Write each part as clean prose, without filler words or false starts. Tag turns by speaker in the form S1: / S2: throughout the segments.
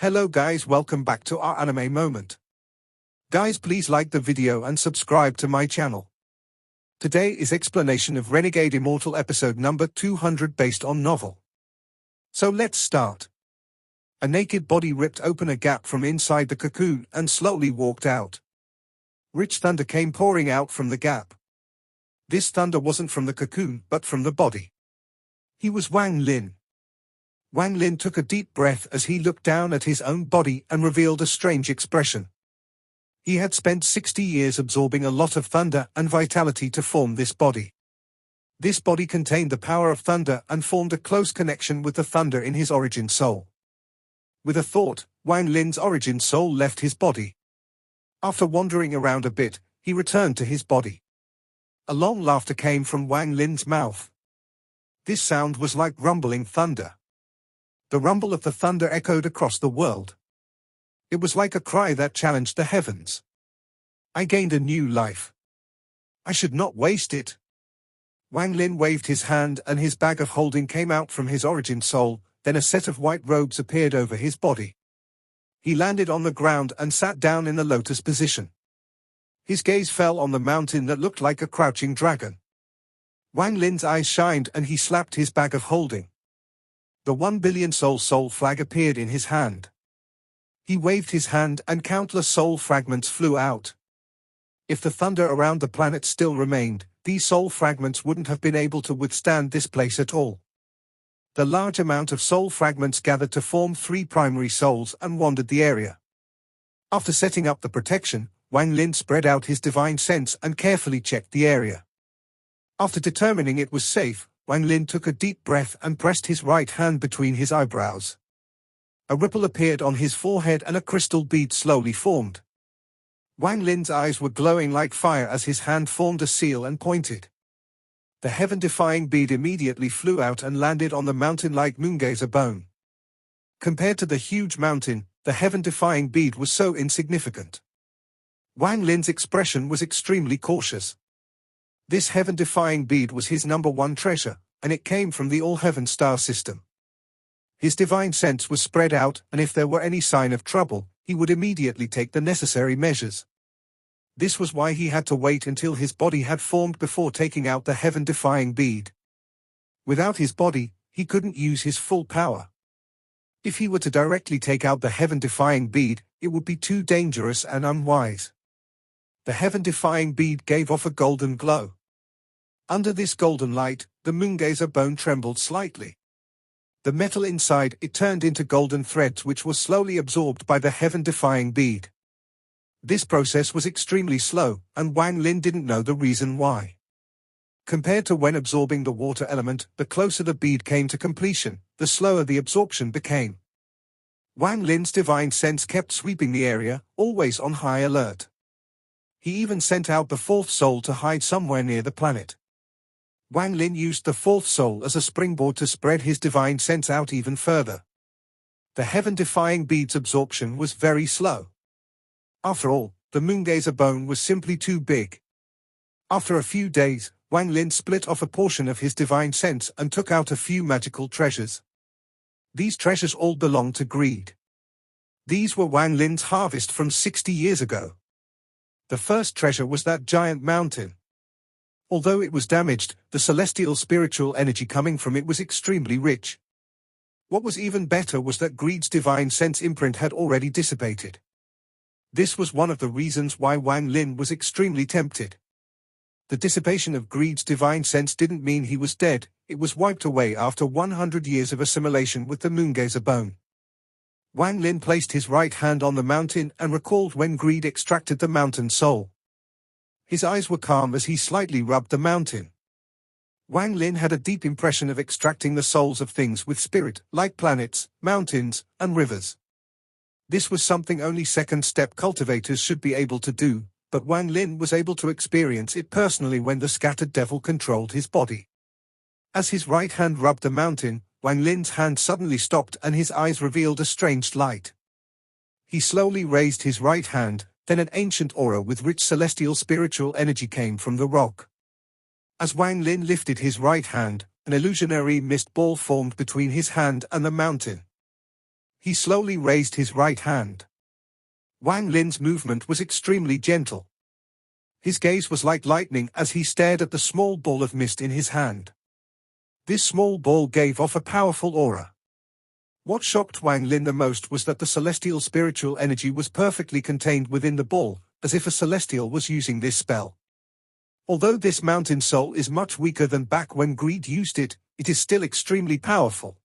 S1: Hello guys, welcome back to our anime moment. Guys, please like the video and subscribe to my channel. Today is explanation of Renegade Immortal episode number 200 based on novel. So let's start. A naked body ripped open a gap from inside the cocoon and slowly walked out. Rich thunder came pouring out from the gap. This thunder wasn't from the cocoon but from the body. He was Wang Lin. Wang Lin took a deep breath as he looked down at his own body and revealed a strange expression. He had spent 60 years absorbing a lot of thunder and vitality to form this body. This body contained the power of thunder and formed a close connection with the thunder in his origin soul. With a thought, Wang Lin's origin soul left his body. After wandering around a bit, he returned to his body. A long laughter came from Wang Lin's mouth. This sound was like rumbling thunder. The rumble of the thunder echoed across the world. It was like a cry that challenged the heavens. I gained a new life. I should not waste it. Wang Lin waved his hand and his bag of holding came out from his origin soul, then a set of white robes appeared over his body. He landed on the ground and sat down in the lotus position. His gaze fell on the mountain that looked like a crouching dragon. Wang Lin's eyes shined and he slapped his bag of holding. The 1 billion soul flag appeared in his hand. He waved his hand and countless soul fragments flew out. If the thunder around the planet still remained, these soul fragments wouldn't have been able to withstand this place at all. The large amount of soul fragments gathered to form 3 primary souls and wandered the area. After setting up the protection, Wang Lin spread out his divine sense and carefully checked the area. After determining it was safe, Wang Lin took a deep breath and pressed his right hand between his eyebrows. A ripple appeared on his forehead and a crystal bead slowly formed. Wang Lin's eyes were glowing like fire as his hand formed a seal and pointed. The heaven-defying bead immediately flew out and landed on the mountain like moongazer bone. Compared to the huge mountain, the heaven-defying bead was so insignificant. Wang Lin's expression was extremely cautious. This heaven-defying bead was his #1 treasure, and it came from the all-heaven star system. His divine sense was spread out, and if there were any sign of trouble, he would immediately take the necessary measures. This was why he had to wait until his body had formed before taking out the heaven-defying bead. Without his body, he couldn't use his full power. If he were to directly take out the heaven-defying bead, it would be too dangerous and unwise. The heaven-defying bead gave off a golden glow. Under this golden light, the moongazer bone trembled slightly. The metal inside it turned into golden threads which were slowly absorbed by the heaven-defying bead. This process was extremely slow, and Wang Lin didn't know the reason why. Compared to when absorbing the water element, the closer the bead came to completion, the slower the absorption became. Wang Lin's divine sense kept sweeping the area, always on high alert. He even sent out the 4th soul to hide somewhere near the planet. Wang Lin used the 4th soul as a springboard to spread his divine sense out even further. The heaven-defying bead's absorption was very slow. After all, the moongazer bone was simply too big. After a few days, Wang Lin split off a portion of his divine sense and took out a few magical treasures. These treasures all belonged to Greed. These were Wang Lin's harvest from 60 years ago. The first treasure was that giant mountain. Although it was damaged, the celestial spiritual energy coming from it was extremely rich. What was even better was that Greed's divine sense imprint had already dissipated. This was one of the reasons why Wang Lin was extremely tempted. The dissipation of Greed's divine sense didn't mean he was dead, it was wiped away after 100 years of assimilation with the moongazer bone. Wang Lin placed his right hand on the mountain and recalled when Greed extracted the mountain soul. His eyes were calm as he slightly rubbed the mountain. Wang Lin had a deep impression of extracting the souls of things with spirit, like planets, mountains, and rivers. This was something only second-step cultivators should be able to do, but Wang Lin was able to experience it personally when the scattered devil controlled his body. As his right hand rubbed the mountain, Wang Lin's hand suddenly stopped and his eyes revealed a strange light. He slowly raised his right hand, then an ancient aura with rich celestial spiritual energy came from the rock. As Wang Lin lifted his right hand, an illusionary mist ball formed between his hand and the mountain. He slowly raised his right hand. Wang Lin's movement was extremely gentle. His gaze was like lightning as he stared at the small ball of mist in his hand. This small ball gave off a powerful aura. What shocked Wang Lin the most was that the celestial spiritual energy was perfectly contained within the ball, as if a celestial was using this spell. Although this mountain soul is much weaker than back when Greed used it, it is still extremely powerful.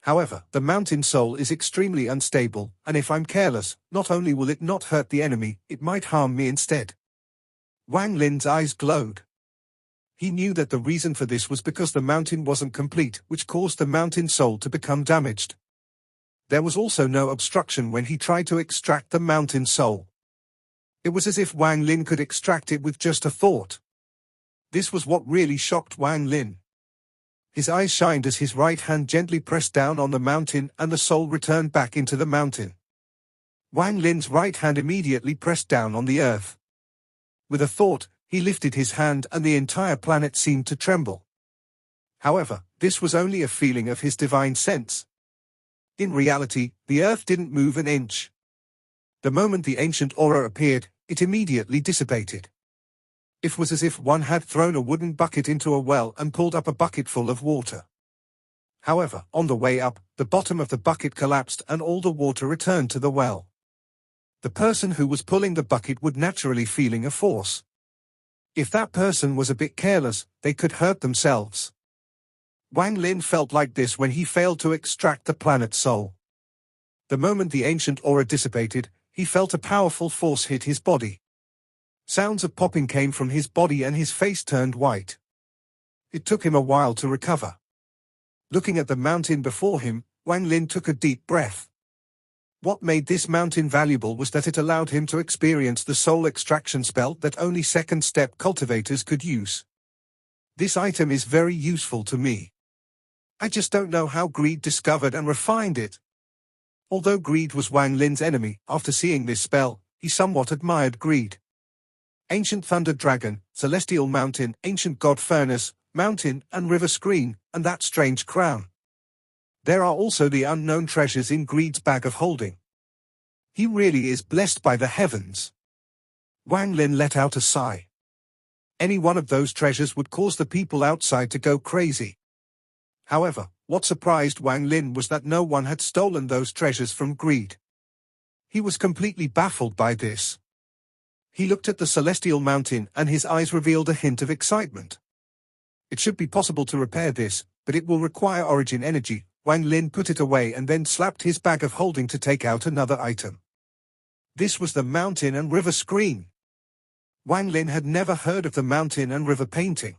S1: However, the mountain soul is extremely unstable, and if I'm careless, not only will it not hurt the enemy, it might harm me instead. Wang Lin's eyes glowed. He knew that the reason for this was because the mountain wasn't complete, which caused the mountain soul to become damaged. There was also no obstruction when he tried to extract the mountain soul. It was as if Wang Lin could extract it with just a thought. This was what really shocked Wang Lin. His eyes shined as his right hand gently pressed down on the mountain and the soul returned back into the mountain. Wang Lin's right hand immediately pressed down on the earth. With a thought, he lifted his hand and the entire planet seemed to tremble. However, this was only a feeling of his divine sense. In reality, the earth didn't move an inch. The moment the ancient aura appeared, it immediately dissipated. It was as if one had thrown a wooden bucket into a well and pulled up a bucket full of water. However, on the way up, the bottom of the bucket collapsed and all the water returned to the well. The person who was pulling the bucket would naturally feeling a force. If that person was a bit careless, they could hurt themselves. Wang Lin felt like this when he failed to extract the planet's soul. The moment the ancient aura dissipated, he felt a powerful force hit his body. Sounds of popping came from his body and his face turned white. It took him a while to recover. Looking at the mountain before him, Wang Lin took a deep breath. What made this mountain valuable was that it allowed him to experience the soul extraction spell that only second-step cultivators could use. This item is very useful to me. I just don't know how Greed discovered and refined it. Although Greed was Wang Lin's enemy, after seeing this spell, he somewhat admired Greed. Ancient Thunder Dragon, Celestial Mountain, Ancient God Furnace, Mountain and River Screen, and that strange crown. There are also the unknown treasures in Greed's bag of holding. He really is blessed by the heavens. Wang Lin let out a sigh. Any one of those treasures would cause the people outside to go crazy. However, what surprised Wang Lin was that no one had stolen those treasures from Greed. He was completely baffled by this. He looked at the Celestial Mountain and his eyes revealed a hint of excitement. It should be possible to repair this, but it will require origin energy. Wang Lin put it away and then slapped his bag of holding to take out another item. This was the Mountain and River Screen. Wang Lin had never heard of the mountain and river painting.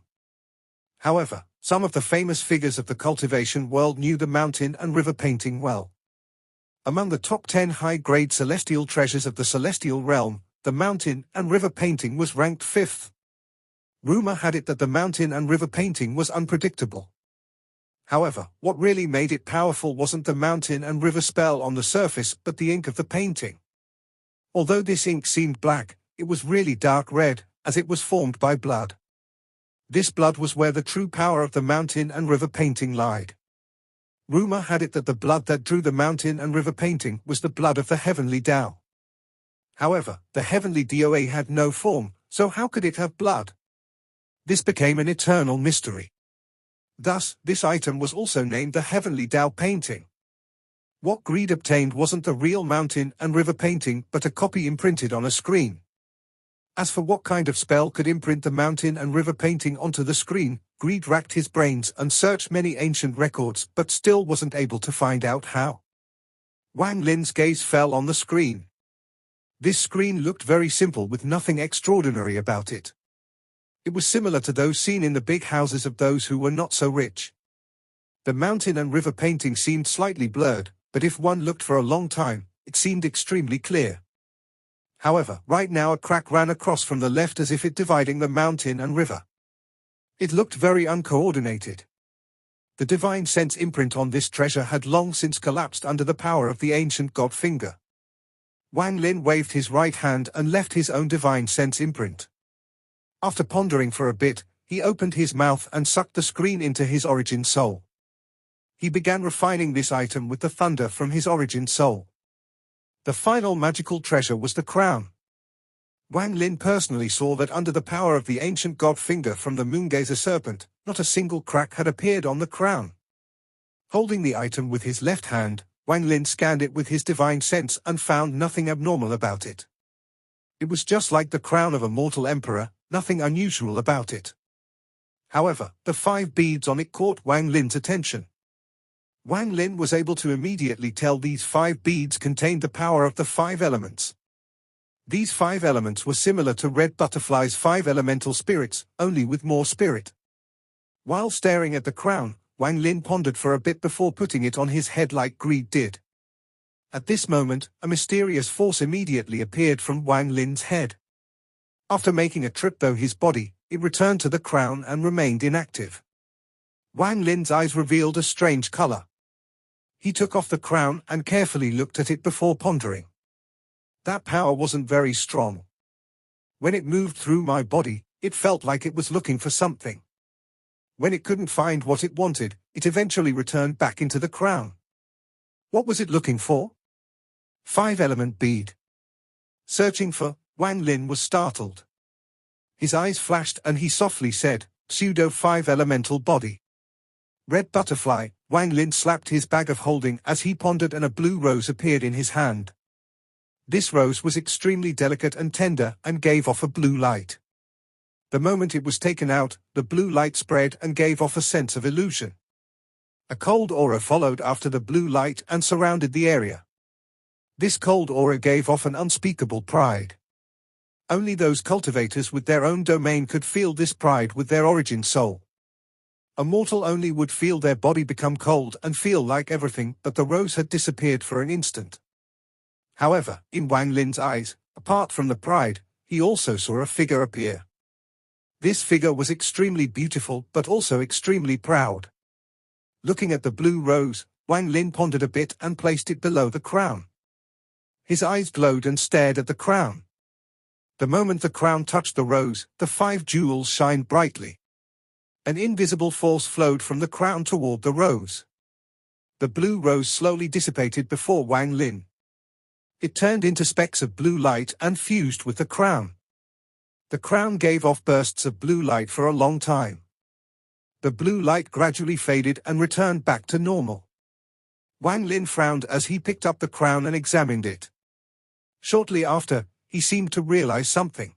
S1: However, some of the famous figures of the cultivation world knew the mountain and river painting well. Among the top 10 high-grade celestial treasures of the celestial realm, the mountain and river painting was ranked 5th. Rumor had it that the mountain and river painting was unpredictable. However, what really made it powerful wasn't the mountain and river spell on the surface but the ink of the painting. Although this ink seemed black, it was really dark red, as it was formed by blood. This blood was where the true power of the mountain and river painting lied. Rumor had it that the blood that drew the mountain and river painting was the blood of the heavenly Tao. However, the heavenly DOA had no form, so how could it have blood? This became an eternal mystery. Thus, this item was also named the Heavenly Tao painting. What Greed obtained wasn't the real mountain and river painting but a copy imprinted on a screen. As for what kind of spell could imprint the mountain and river painting onto the screen, Greed racked his brains and searched many ancient records but still wasn't able to find out how. Wang Lin's gaze fell on the screen. This screen looked very simple with nothing extraordinary about it. It was similar to those seen in the big houses of those who were not so rich. The mountain and river painting seemed slightly blurred, but if one looked for a long time, it seemed extremely clear. However, right now a crack ran across from the left as if it dividing the mountain and river. It looked very uncoordinated. The divine sense imprint on this treasure had long since collapsed under the power of the ancient god finger. Wang Lin waved his right hand and left his own divine sense imprint. After pondering for a bit, he opened his mouth and sucked the screen into his origin soul. he began refining this item with the thunder from his origin soul. The final magical treasure was the crown. Wang Lin personally saw that under the power of the ancient god finger from the moongazer serpent, not a single crack had appeared on the crown. Holding the item with his left hand, Wang Lin scanned it with his divine sense and found nothing abnormal about it. It was just like the crown of a mortal emperor, nothing unusual about it. However, the 5 beads on it caught Wang Lin's attention. Wang Lin was able to immediately tell these 5 beads contained the power of the 5 elements. These 5 elements were similar to Red Butterfly's 5 elemental spirits, only with more spirit. While staring at the crown, Wang Lin pondered for a bit before putting it on his head like Greed did. At this moment, a mysterious force immediately appeared from Wang Lin's head. After making a trip through his body, it returned to the crown and remained inactive. Wang Lin's eyes revealed a strange color. He took off the crown and carefully looked at it before pondering. That power wasn't very strong. When it moved through my body, it felt like it was looking for something. When it couldn't find what it wanted, it eventually returned back into the crown. What was it looking for? 5-element bead. Searching for, Wang Lin was startled. His eyes flashed and he softly said, pseudo 5-elemental body. Red Butterfly, Wang Lin slapped his bag of holding as he pondered and a blue rose appeared in his hand. This rose was extremely delicate and tender and gave off a blue light. The moment it was taken out, the blue light spread and gave off a sense of illusion. A cold aura followed after the blue light and surrounded the area. This cold aura gave off an unspeakable pride. Only those cultivators with their own domain could feel this pride with their origin soul. A mortal only would feel their body become cold and feel like everything but the rose had disappeared for an instant. However, in Wang Lin's eyes, apart from the pride, he also saw a figure appear. This figure was extremely beautiful but also extremely proud. Looking at the blue rose, Wang Lin pondered a bit and placed it below the crown. His eyes glowed and stared at the crown. The moment the crown touched the rose, the 5 jewels shined brightly. An invisible force flowed from the crown toward the rose. The blue rose slowly dissipated before Wang Lin. It turned into specks of blue light and fused with the crown. The crown gave off bursts of blue light for a long time. The blue light gradually faded and returned back to normal. Wang Lin frowned as he picked up the crown and examined it. Shortly after, he seemed to realize something.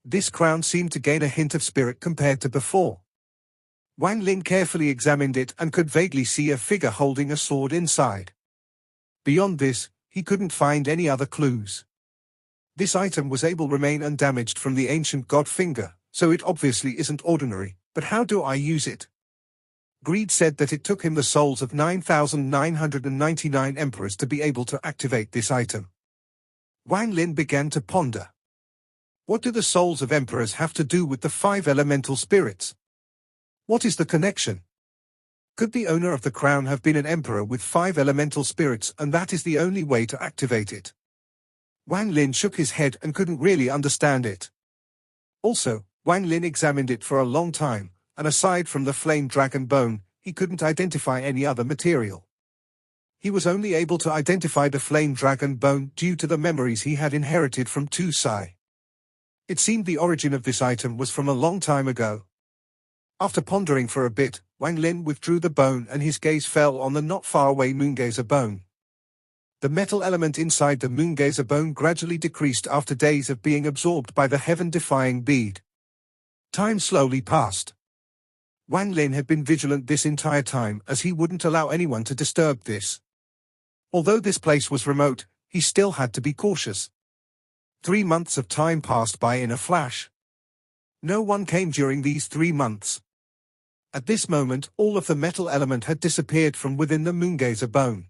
S1: This crown seemed to gain a hint of spirit compared to before. Wang Lin carefully examined it and could vaguely see a figure holding a sword inside. Beyond this, he couldn't find any other clues. This item was able to remain undamaged from the ancient god finger, so it obviously isn't ordinary, but how do I use it? Greed said that it took him the souls of 9,999 emperors to be able to activate this item. Wang Lin began to ponder. What do the souls of emperors have to do with the 5 elemental spirits? What is the connection? Could the owner of the crown have been an emperor with 5 elemental spirits and that is the only way to activate it? Wang Lin shook his head and couldn't really understand it. Also, Wang Lin examined it for a long time, and aside from the flame dragon bone, he couldn't identify any other material. He was only able to identify the flame dragon bone due to the memories he had inherited from Tu Sai. It seemed the origin of this item was from a long time ago. After pondering for a bit, Wang Lin withdrew the bone and his gaze fell on the not far away moongazer bone. The metal element inside the moongazer bone gradually decreased after days of being absorbed by the heaven-defying bead. Time slowly passed. Wang Lin had been vigilant this entire time as he wouldn't allow anyone to disturb this. Although this place was remote, he still had to be cautious. 3 months of time passed by in a flash. No one came during these 3 months. At this moment, all of the metal element had disappeared from within the moongazer bone.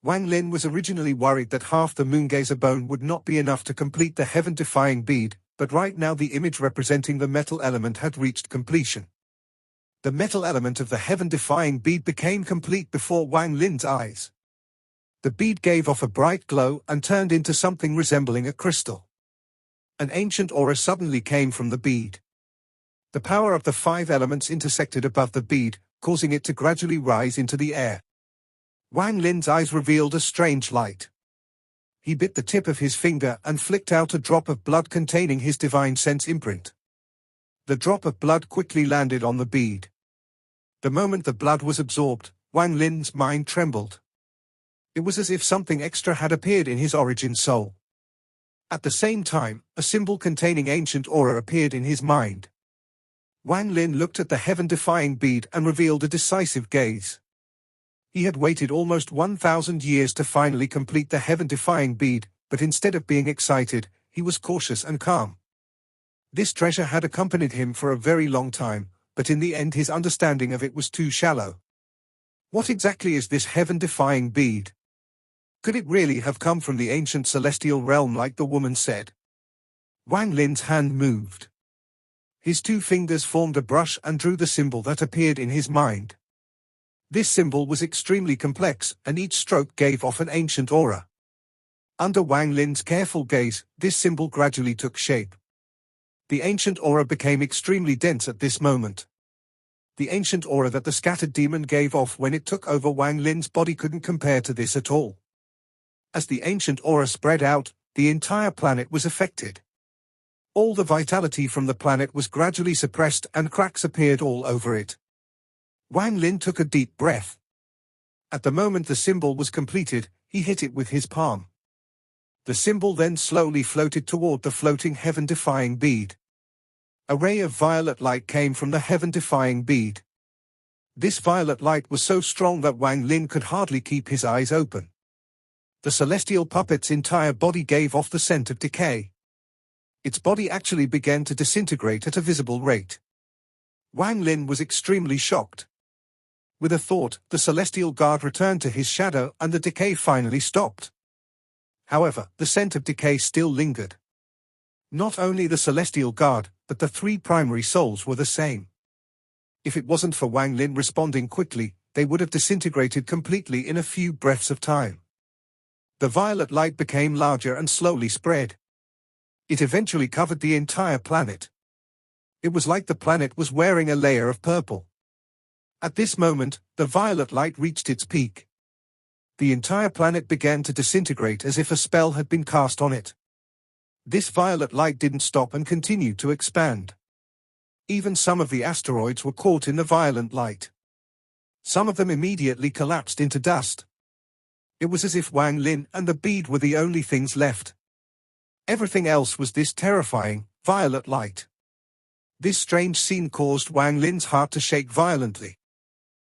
S1: Wang Lin was originally worried that half the moongazer bone would not be enough to complete the heaven-defying bead, but right now the image representing the metal element had reached completion. The metal element of the heaven-defying bead became complete before Wang Lin's eyes. The bead gave off a bright glow and turned into something resembling a crystal. An ancient aura suddenly came from the bead. The power of the 5 elements intersected above the bead, causing it to gradually rise into the air. Wang Lin's eyes revealed a strange light. He bit the tip of his finger and flicked out a drop of blood containing his divine sense imprint. The drop of blood quickly landed on the bead. The moment the blood was absorbed, Wang Lin's mind trembled. It was as if something extra had appeared in his origin soul. At the same time, a symbol containing ancient aura appeared in his mind. Wang Lin looked at the heaven-defying bead and revealed a decisive gaze. He had waited almost 1,000 years to finally complete the heaven-defying bead, but instead of being excited, he was cautious and calm. This treasure had accompanied him for a very long time, but in the end his understanding of it was too shallow. What exactly is this heaven-defying bead? Could it really have come from the ancient celestial realm like the woman said? Wang Lin's hand moved. His 2 fingers formed a brush and drew the symbol that appeared in his mind. This symbol was extremely complex, and each stroke gave off an ancient aura. Under Wang Lin's careful gaze, this symbol gradually took shape. The ancient aura became extremely dense at this moment. The ancient aura that the scattered demon gave off when it took over Wang Lin's body couldn't compare to this at all. As the ancient aura spread out, the entire planet was affected. All the vitality from the planet was gradually suppressed and cracks appeared all over it. Wang Lin took a deep breath. At the moment the symbol was completed, he hit it with his palm. The symbol then slowly floated toward the floating heaven-defying bead. A ray of violet light came from the heaven-defying bead. This violet light was so strong that Wang Lin could hardly keep his eyes open. The celestial puppet's entire body gave off the scent of decay. Its body actually began to disintegrate at a visible rate. Wang Lin was extremely shocked. With a thought, the celestial guard returned to his shadow and the decay finally stopped. However, the scent of decay still lingered. Not only the celestial guard, but the 3 primary souls were the same. If it wasn't for Wang Lin responding quickly, they would have disintegrated completely in a few breaths of time. The violet light became larger and slowly spread. It eventually covered the entire planet. It was like the planet was wearing a layer of purple. At this moment, the violet light reached its peak. The entire planet began to disintegrate as if a spell had been cast on it. This violet light didn't stop and continued to expand. Even some of the asteroids were caught in the violent light. Some of them immediately collapsed into dust. It was as if Wang Lin and the bead were the only things left. Everything else was this terrifying, violet light. This strange scene caused Wang Lin's heart to shake violently.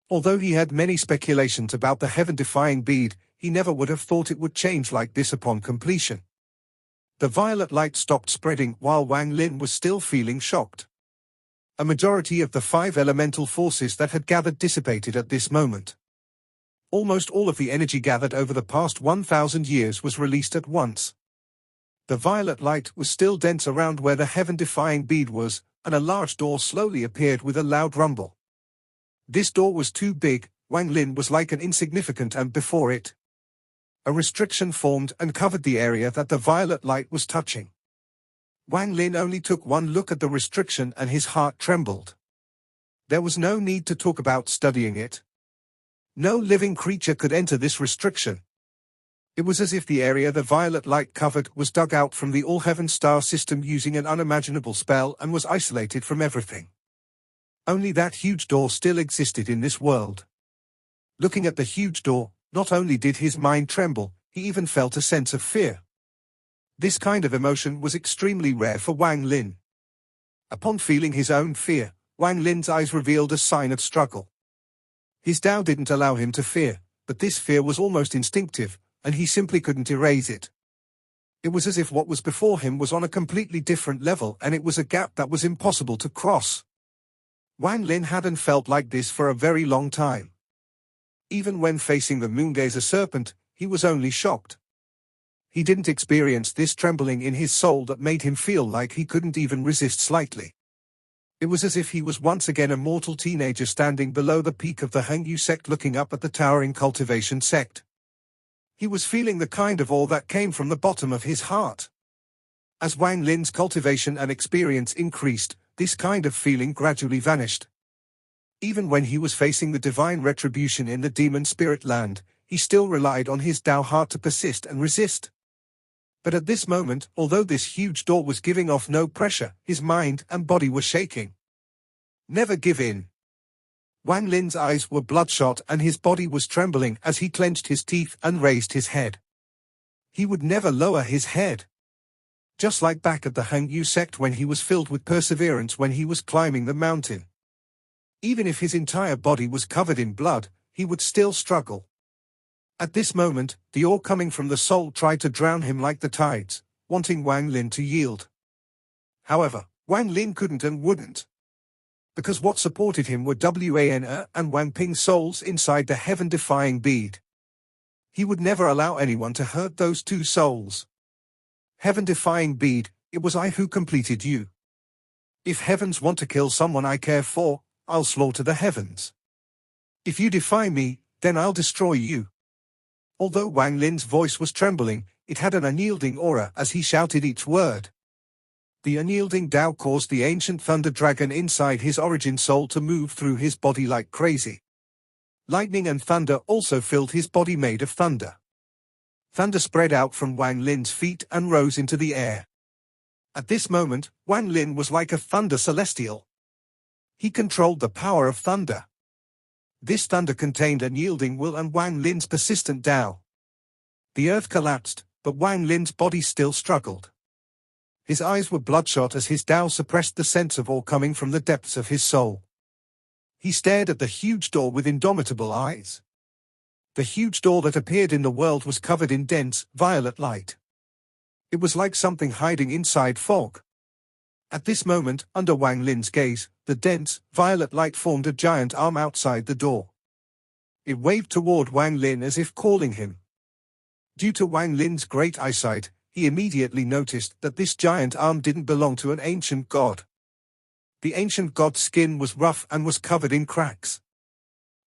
S1: Although he had many speculations about the heaven-defying bead, he never would have thought it would change like this upon completion. The violet light stopped spreading while Wang Lin was still feeling shocked. A majority of the 5 elemental forces that had gathered dissipated at this moment. Almost all of the energy gathered over the past 1,000 years was released at once. The violet light was still dense around where the heaven-defying bead was, and a large door slowly appeared with a loud rumble. This door was too big, Wang Lin was like an insignificant ant before it. A restriction formed and covered the area that the violet light was touching. Wang Lin only took one look at the restriction and his heart trembled. There was no need to talk about studying it. No living creature could enter this restriction. It was as if the area the violet light covered was dug out from the all-heaven star system using an unimaginable spell and was isolated from everything. Only that huge door still existed in this world. Looking at the huge door, not only did his mind tremble, he even felt a sense of fear. This kind of emotion was extremely rare for Wang Lin. Upon feeling his own fear, Wang Lin's eyes revealed a sign of struggle. His Tao didn't allow him to fear, but this fear was almost instinctive, and he simply couldn't erase it. It was as if what was before him was on a completely different level and it was a gap that was impossible to cross. Wang Lin hadn't felt like this for a very long time. Even when facing the Moongazer serpent, he was only shocked. He didn't experience this trembling in his soul that made him feel like he couldn't even resist slightly. It was as if he was once again a mortal teenager standing below the peak of the Hangyu sect looking up at the towering cultivation sect. He was feeling the kind of awe that came from the bottom of his heart. As Wang Lin's cultivation and experience increased, this kind of feeling gradually vanished. Even when he was facing the divine retribution in the demon spirit land, he still relied on his Tao heart to persist and resist. But at this moment, although this huge door was giving off no pressure, his mind and body were shaking. Never give in. Wang Lin's eyes were bloodshot and his body was trembling as he clenched his teeth and raised his head. He would never lower his head. Just like back at the Hangyu sect when he was filled with perseverance when he was climbing the mountain. Even if his entire body was covered in blood, he would still struggle. At this moment, the awe coming from the soul tried to drown him like the tides, wanting Wang Lin to yield. However, Wang Lin couldn't and wouldn't. Because what supported him were Wan and Wang Ping's souls inside the heaven-defying bead. He would never allow anyone to hurt those two souls. Heaven-defying bead, it was I who completed you. If heavens want to kill someone I care for, I'll slaughter the heavens. If you defy me, then I'll destroy you. Although Wang Lin's voice was trembling, it had an unyielding aura as he shouted each word. The unyielding Tao caused the ancient thunder dragon inside his origin soul to move through his body like crazy. Lightning and thunder also filled his body made of thunder. Thunder spread out from Wang Lin's feet and rose into the air. At this moment, Wang Lin was like a thunder celestial. He controlled the power of thunder. This thunder contained unyielding will and Wang Lin's persistent Tao. The earth collapsed, but Wang Lin's body still struggled. His eyes were bloodshot as his Tao suppressed the sense of awe coming from the depths of his soul. He stared at the huge door with indomitable eyes. The huge door that appeared in the world was covered in dense, violet light. It was like something hiding inside fog. At this moment, under Wang Lin's gaze, the dense, violet light formed a giant arm outside the door. It waved toward Wang Lin as if calling him. Due to Wang Lin's great eyesight, he immediately noticed that this giant arm didn't belong to an ancient god. The ancient god's skin was rough and was covered in cracks.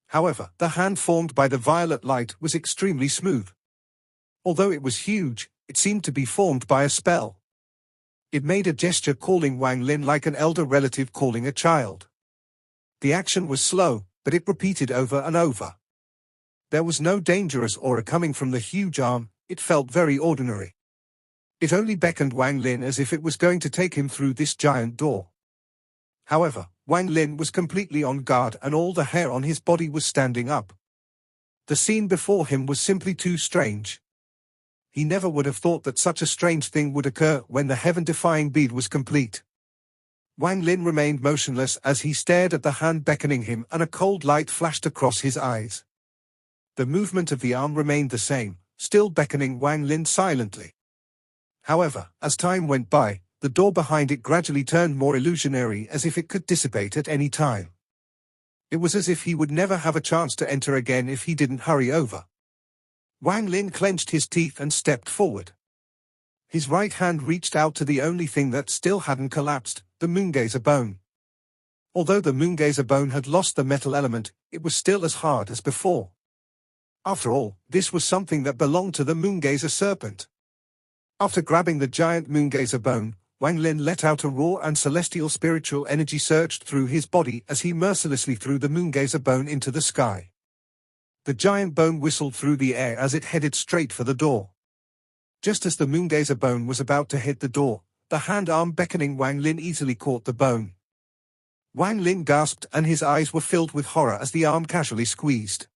S1: However, the hand formed by the violet light was extremely smooth. Although it was huge, it seemed to be formed by a spell. It made a gesture calling Wang Lin like an elder relative calling a child. The action was slow, but it repeated over and over. There was no dangerous aura coming from the huge arm, it felt very ordinary. It only beckoned Wang Lin as if it was going to take him through this giant door. However, Wang Lin was completely on guard and all the hair on his body was standing up. The scene before him was simply too strange. He never would have thought that such a strange thing would occur when the heaven-defying bead was complete. Wang Lin remained motionless as he stared at the hand beckoning him and a cold light flashed across his eyes. The movement of the arm remained the same, still beckoning Wang Lin silently. However, as time went by, the door behind it gradually turned more illusionary as if it could dissipate at any time. It was as if he would never have a chance to enter again if he didn't hurry over. Wang Lin clenched his teeth and stepped forward. His right hand reached out to the only thing that still hadn't collapsed, the moongazer bone. Although the moongazer bone had lost the metal element, it was still as hard as before. After all, this was something that belonged to the moongazer serpent. After grabbing the giant moongazer bone, Wang Lin let out a roar and celestial spiritual energy surged through his body as he mercilessly threw the moongazer bone into the sky. The giant bone whistled through the air as it headed straight for the door. Just as the moongazer bone was about to hit the door, the hand-arm beckoning Wang Lin easily caught the bone. Wang Lin gasped and his eyes were filled with horror as the arm casually squeezed.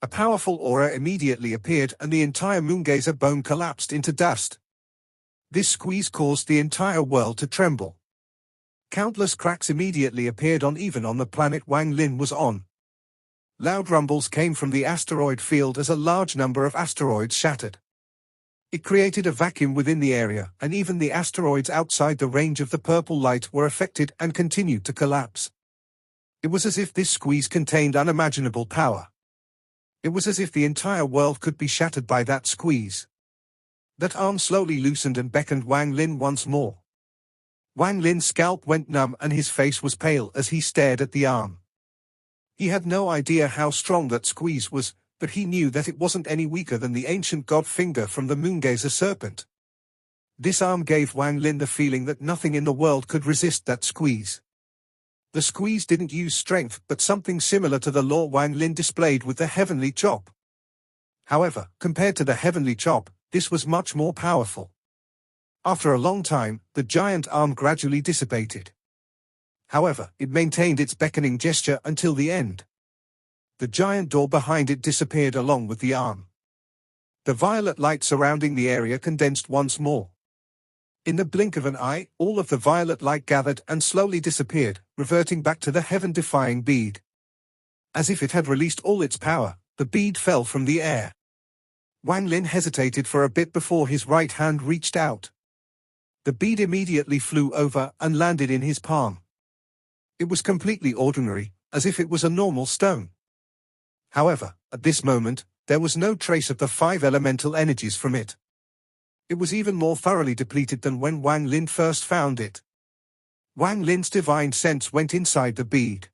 S1: A powerful aura immediately appeared and the entire moongazer bone collapsed into dust. This squeeze caused the entire world to tremble. Countless cracks immediately appeared even on the planet Wang Lin was on. Loud rumbles came from the asteroid field as a large number of asteroids shattered. It created a vacuum within the area, and even the asteroids outside the range of the purple light were affected and continued to collapse. It was as if this squeeze contained unimaginable power. It was as if the entire world could be shattered by that squeeze. That arm slowly loosened and beckoned Wang Lin once more. Wang Lin's scalp went numb and his face was pale as he stared at the arm. He had no idea how strong that squeeze was, but he knew that it wasn't any weaker than the ancient god finger from the moongazer serpent. This arm gave Wang Lin the feeling that nothing in the world could resist that squeeze. The squeeze didn't use strength but something similar to the law Wang Lin displayed with the heavenly chop. However, compared to the heavenly chop, this was much more powerful. After a long time, the giant arm gradually dissipated. However, it maintained its beckoning gesture until the end. The giant door behind it disappeared along with the arm. The violet light surrounding the area condensed once more. In the blink of an eye, all of the violet light gathered and slowly disappeared, reverting back to the heaven-defying bead. As if it had released all its power, the bead fell from the air. Wang Lin hesitated for a bit before his right hand reached out. The bead immediately flew over and landed in his palm. It was completely ordinary, as if it was a normal stone. However, at this moment, there was no trace of the 5 elemental energies from it. It was even more thoroughly depleted than when Wang Lin first found it. Wang Lin's divine sense went inside the bead.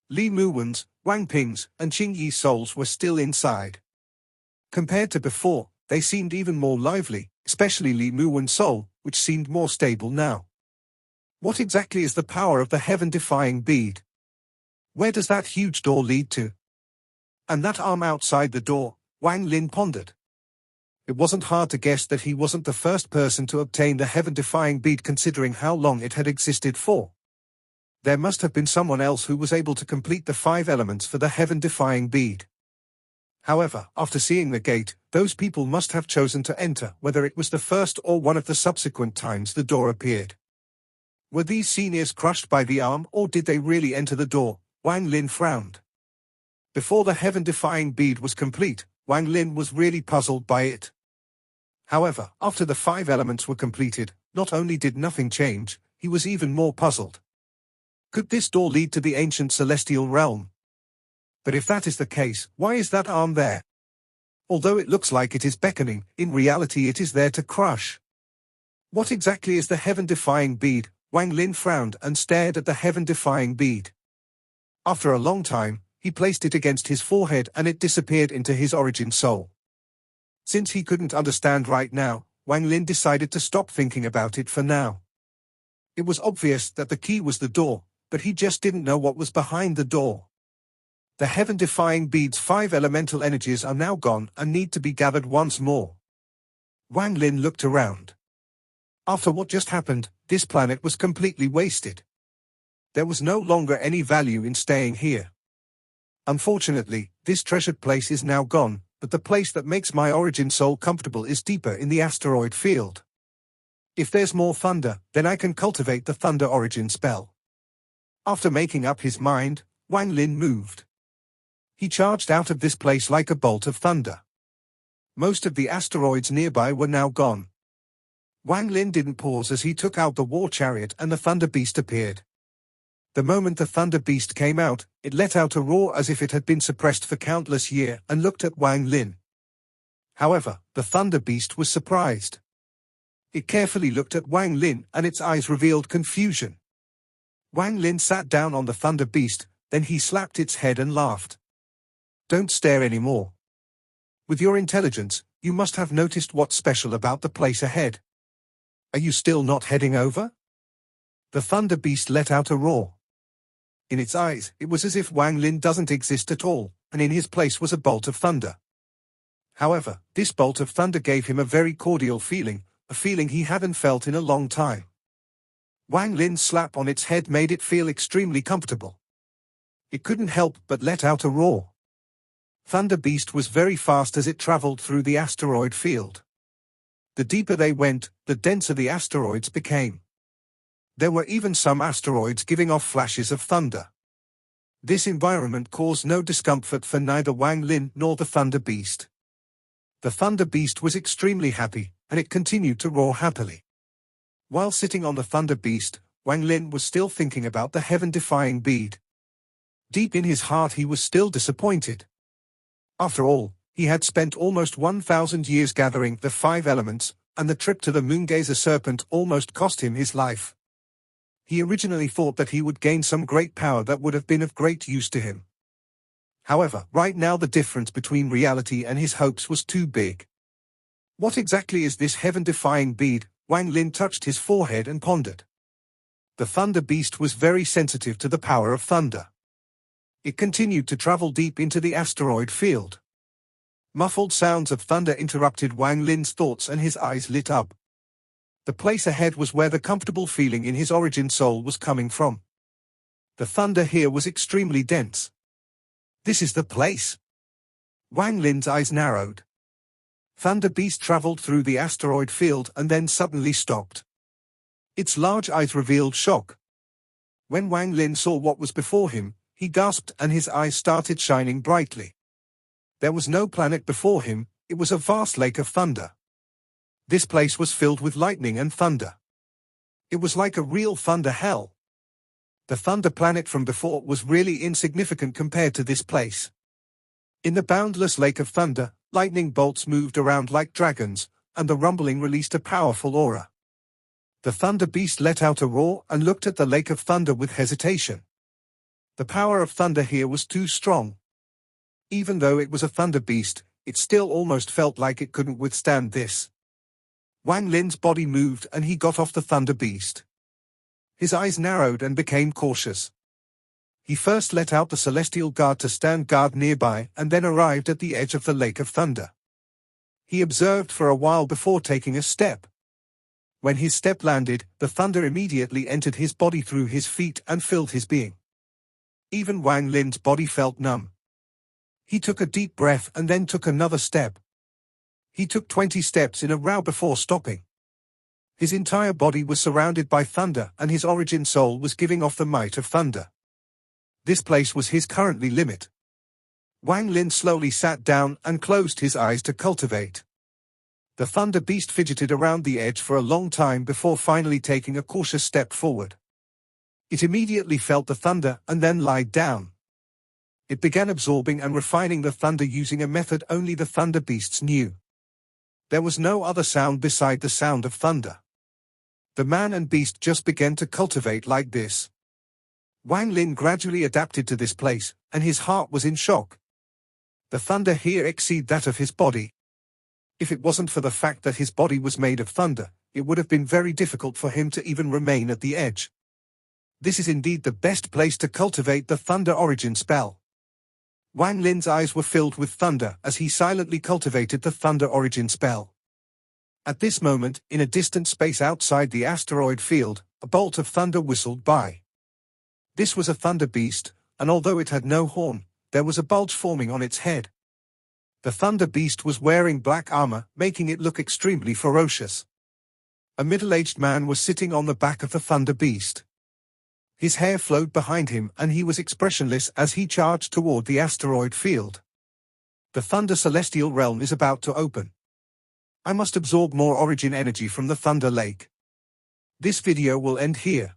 S1: Li Muwen's, Wang Ping's, and Qing Yi's souls were still inside. Compared to before, they seemed even more lively, especially Li Muwen's soul, which seemed more stable now. What exactly is the power of the heaven-defying bead? Where does that huge door lead to? And that arm outside the door, Wang Lin pondered. It wasn't hard to guess that he wasn't the first person to obtain the heaven-defying bead considering how long it had existed for. There must have been someone else who was able to complete the 5 elements for the heaven-defying bead. However, after seeing the gate, those people must have chosen to enter, whether it was the first or one of the subsequent times the door appeared. Were these seniors crushed by the arm or did they really enter the door? Wang Lin frowned. Before the heaven-defying bead was complete, Wang Lin was really puzzled by it. However, after the 5 elements were completed, not only did nothing change, he was even more puzzled. Could this door lead to the ancient celestial realm? But if that is the case, why is that arm there? Although it looks like it is beckoning, in reality it is there to crush. What exactly is the heaven-defying bead? Wang Lin frowned and stared at the heaven-defying bead. After a long time, he placed it against his forehead and it disappeared into his origin soul. Since he couldn't understand right now, Wang Lin decided to stop thinking about it for now. It was obvious that the key was the door, but he just didn't know what was behind the door. The heaven-defying bead's 5 elemental energies are now gone and need to be gathered once more. Wang Lin looked around. After what just happened, this planet was completely wasted. There was no longer any value in staying here. Unfortunately, this treasured place is now gone, but the place that makes my origin soul comfortable is deeper in the asteroid field. If there's more thunder, then I can cultivate the thunder origin spell. After making up his mind, Wang Lin moved. He charged out of this place like a bolt of thunder. Most of the asteroids nearby were now gone. Wang Lin didn't pause as he took out the war chariot and the thunder beast appeared. The moment the thunder beast came out, it let out a roar as if it had been suppressed for countless years and looked at Wang Lin. However, the thunder beast was surprised. It carefully looked at Wang Lin and its eyes revealed confusion. Wang Lin sat down on the thunder beast, then he slapped its head and laughed. Don't stare anymore. With your intelligence, you must have noticed what's special about the place ahead. Are you still not heading over? The thunder beast let out a roar. In its eyes, it was as if Wang Lin doesn't exist at all, and in his place was a bolt of thunder. However, this bolt of thunder gave him a very cordial feeling, a feeling he hadn't felt in a long time. Wang Lin's slap on its head made it feel extremely comfortable. It couldn't help but let out a roar. Thunder Beast was very fast as it traveled through the asteroid field. The deeper they went, the denser the asteroids became. There were even some asteroids giving off flashes of thunder. This environment caused no discomfort for neither Wang Lin nor the Thunder Beast. The Thunder Beast was extremely happy, and it continued to roar happily. While sitting on the Thunder Beast, Wang Lin was still thinking about the heaven-defying bead. Deep in his heart he was still disappointed. After all, he had spent almost 1,000 years gathering the 5 elements, and the trip to the Moongazer Serpent almost cost him his life. He originally thought that he would gain some great power that would have been of great use to him. However, right now the difference between reality and his hopes was too big. What exactly is this heaven-defying bead? Wang Lin touched his forehead and pondered. The Thunder Beast was very sensitive to the power of thunder. It continued to travel deep into the asteroid field. Muffled sounds of thunder interrupted Wang Lin's thoughts and his eyes lit up. The place ahead was where the comfortable feeling in his origin soul was coming from. The thunder here was extremely dense. This is the place. Wang Lin's eyes narrowed. Thunder Beast traveled through the asteroid field and then suddenly stopped. Its large eyes revealed shock. When Wang Lin saw what was before him, he gasped and his eyes started shining brightly. There was no planet before him, it was a vast lake of thunder. This place was filled with lightning and thunder. It was like a real thunder hell. The thunder planet from before was really insignificant compared to this place. In the boundless lake of thunder, lightning bolts moved around like dragons, and the rumbling released a powerful aura. The Thunder Beast let out a roar and looked at the lake of thunder with hesitation. The power of thunder here was too strong. Even though it was a Thunder Beast, it still almost felt like it couldn't withstand this. Wang Lin's body moved and he got off the Thunder Beast. His eyes narrowed and became cautious. He first let out the Celestial Guard to stand guard nearby and then arrived at the edge of the Lake of Thunder. He observed for a while before taking a step. When his step landed, the thunder immediately entered his body through his feet and filled his being. Even Wang Lin's body felt numb. He took a deep breath and then took another step. He took 20 steps in a row before stopping. His entire body was surrounded by thunder and his origin soul was giving off the might of thunder. This place was his currently limit. Wang Lin slowly sat down and closed his eyes to cultivate. The Thunder Beast fidgeted around the edge for a long time before finally taking a cautious step forward. It immediately felt the thunder and then lied down. It began absorbing and refining the thunder using a method only the Thunder Beasts knew. There was no other sound beside the sound of thunder. The man and beast just began to cultivate like this. Wang Lin gradually adapted to this place, and his heart was in shock. The thunder here exceeded that of his body. If it wasn't for the fact that his body was made of thunder, it would have been very difficult for him to even remain at the edge. This is indeed the best place to cultivate the thunder origin spell. Wang Lin's eyes were filled with thunder as he silently cultivated the thunder origin spell. At this moment, in a distant space outside the asteroid field, a bolt of thunder whistled by. This was a Thunder Beast, and although it had no horn, there was a bulge forming on its head. The Thunder Beast was wearing black armor, making it look extremely ferocious. A middle-aged man was sitting on the back of the Thunder Beast. His hair flowed behind him and he was expressionless as he charged toward the asteroid field. The Thunder Celestial Realm is about to open. I must absorb more origin energy from the Thunder Lake. This video will end here.